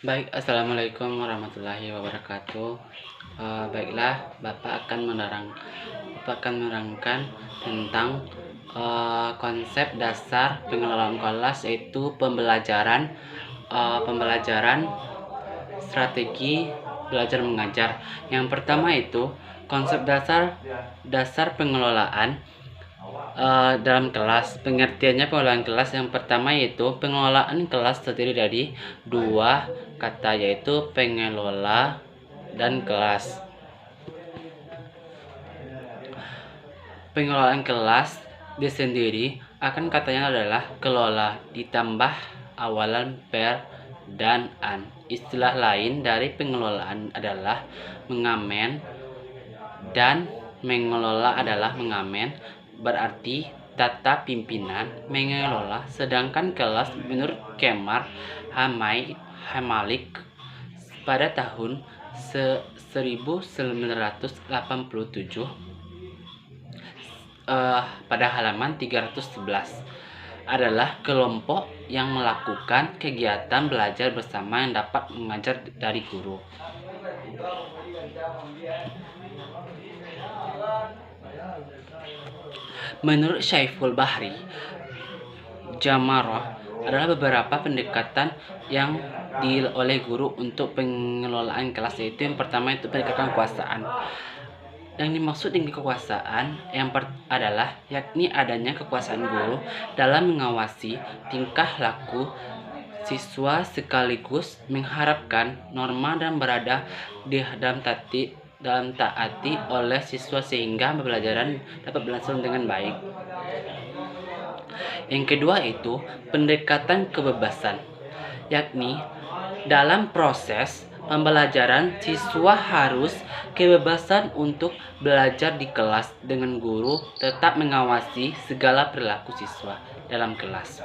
Baik, assalamualaikum warahmatullahi wabarakatuh. Baiklah, Bapak akan menerangkan tentang konsep dasar pengelolaan kelas, yaitu pembelajaran strategi belajar mengajar. Yang pertama itu konsep dasar pengelolaan dalam kelas. Pengertiannya pengelolaan kelas yang pertama yaitu pengelolaan kelas terdiri dari dua kata, yaitu pengelola dan kelas. Pengelolaan kelas disendiri akan katanya adalah kelola ditambah awalan per dan an. Istilah lain dari pengelolaan adalah mengamen dan mengelola adalah mengamen, berarti tata pimpinan mengelola, sedangkan kelas menurut Kemar Hamalik pada tahun 1987 pada halaman 311 adalah kelompok yang melakukan kegiatan belajar bersama yang dapat mengajar dari guru. Menurut Syaiful Bahri, Jamarah adalah beberapa pendekatan yang oleh guru untuk pengelolaan kelas, yaitu yang pertama itu pendekatan kekuasaan. Yang dimaksud dengan kekuasaan adalah yakni adanya kekuasaan guru dalam mengawasi tingkah laku siswa sekaligus mengharapkan norma dan berada di dalam taati oleh siswa sehingga pembelajaran dapat berlangsung dengan baik. Yang kedua itu pendekatan kebebasan, yakni dalam proses pembelajaran siswa harus kebebasan untuk belajar di kelas dengan guru tetap mengawasi segala perilaku siswa dalam kelas.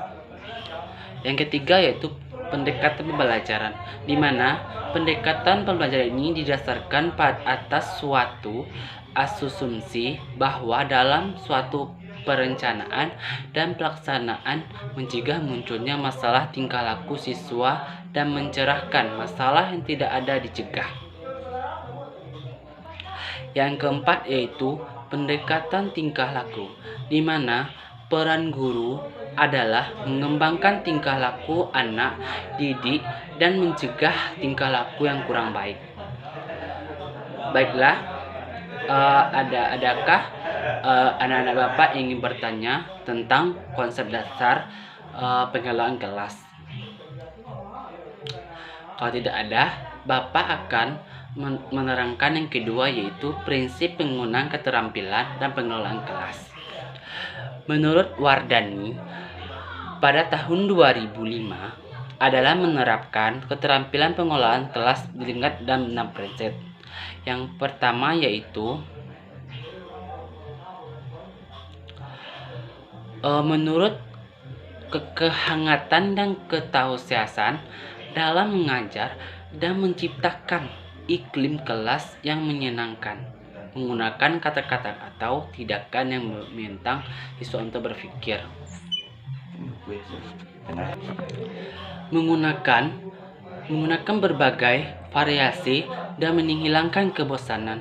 Yang ketiga yaitu pendekatan pembelajaran, di mana pendekatan pembelajaran ini didasarkan atas suatu asumsi bahwa dalam suatu perencanaan dan pelaksanaan mencegah munculnya masalah tingkah laku siswa dan mencerahkan masalah yang tidak ada dicegah. Yang keempat yaitu pendekatan tingkah laku, di mana peran guru adalah mengembangkan tingkah laku anak didik dan mencegah tingkah laku yang kurang baik. Baiklah, adakah anak-anak Bapak ingin bertanya tentang konsep dasar pengelolaan kelas? Kalau tidak ada, Bapak akan menerangkan yang kedua, yaitu prinsip penggunaan keterampilan dan pengelolaan kelas. Menurut Wardani, pada tahun 2005 adalah menerapkan keterampilan pengelolaan kelas dilihat dalam 6 prinsip. Yang pertama yaitu menurut kehangatan dan ketausiasan dalam mengajar dan menciptakan iklim kelas yang menyenangkan, menggunakan kata-kata atau tindakan yang menentang siswa untuk berpikir, menggunakan berbagai variasi dan menghilangkan kebosanan,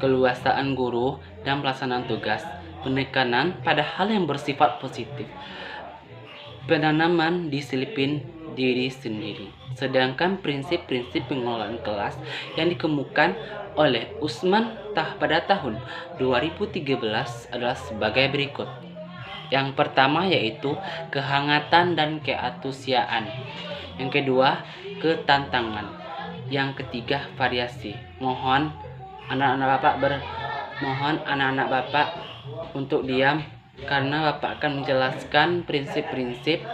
keluasaan guru dan pelaksanaan tugas, penekanan pada hal yang bersifat positif, penanaman disiplin diri sendiri. Sedangkan prinsip-prinsip pengelolaan kelas yang dikemukakan oleh Usman pada tahun 2013 adalah sebagai berikut. Yang pertama yaitu kehangatan dan keatusiaan. Yang kedua, ketantangan. Yang ketiga, variasi. Mohon anak-anak Bapak untuk diam karena Bapak akan menjelaskan prinsip-prinsip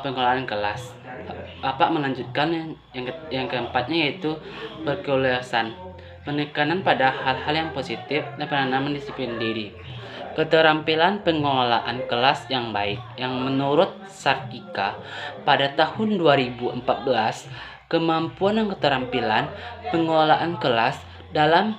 pengelolaan kelas. Bapak melanjutkan yang keempatnya yaitu berkeluasan, penekanan pada hal-hal yang positif dan penanaman disiplin diri. Keterampilan pengelolaan kelas yang baik, yang menurut Sarkika pada tahun 2014, kemampuan dan keterampilan pengelolaan kelas dalam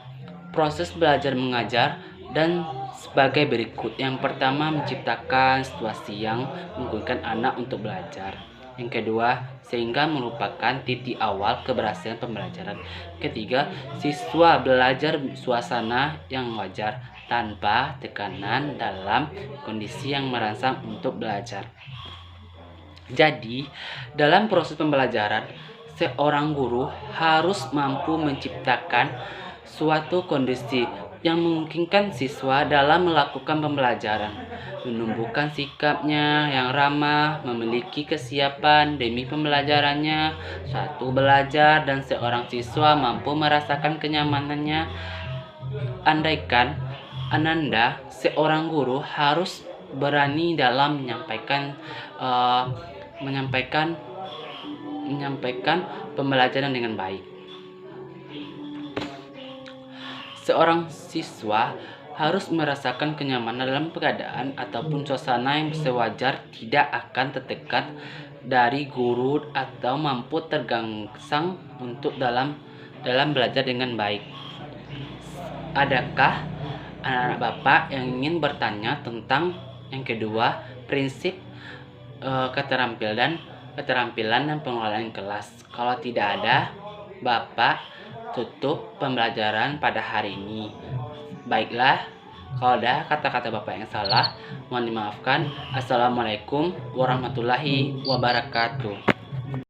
proses belajar mengajar dan sebagai berikut. Yang pertama, menciptakan situasi yang memungkinkan anak untuk belajar. Yang kedua, sehingga merupakan titik awal keberhasilan pembelajaran. Ketiga, siswa belajar suasana yang wajar tanpa tekanan dalam kondisi yang merangsang untuk belajar. Jadi, dalam proses pembelajaran, seorang guru harus mampu menciptakan suatu kondisi yang memungkinkan siswa dalam melakukan pembelajaran, menumbuhkan sikapnya yang ramah, memiliki kesiapan demi pembelajarannya, suatu belajar dan seorang siswa mampu merasakan kenyamanannya. Andaikan Ananda, seorang guru harus berani dalam eh, menyampaikan menyampaikan pembelajaran dengan baik. Seorang siswa harus merasakan kenyamanan dalam keadaan ataupun suasana yang sewajar, tidak akan tertekan dari guru atau mampu tergangsang untuk dalam belajar dengan baik. Adakah anak-anak Bapak yang ingin bertanya tentang yang kedua, prinsip keterampilan dan pengelolaan kelas? Kalau tidak ada, Bapak tutup pembelajaran pada hari ini. Baiklah, kalau ada kata-kata Bapak yang salah, mohon dimaafkan. Assalamualaikum warahmatullahi wabarakatuh.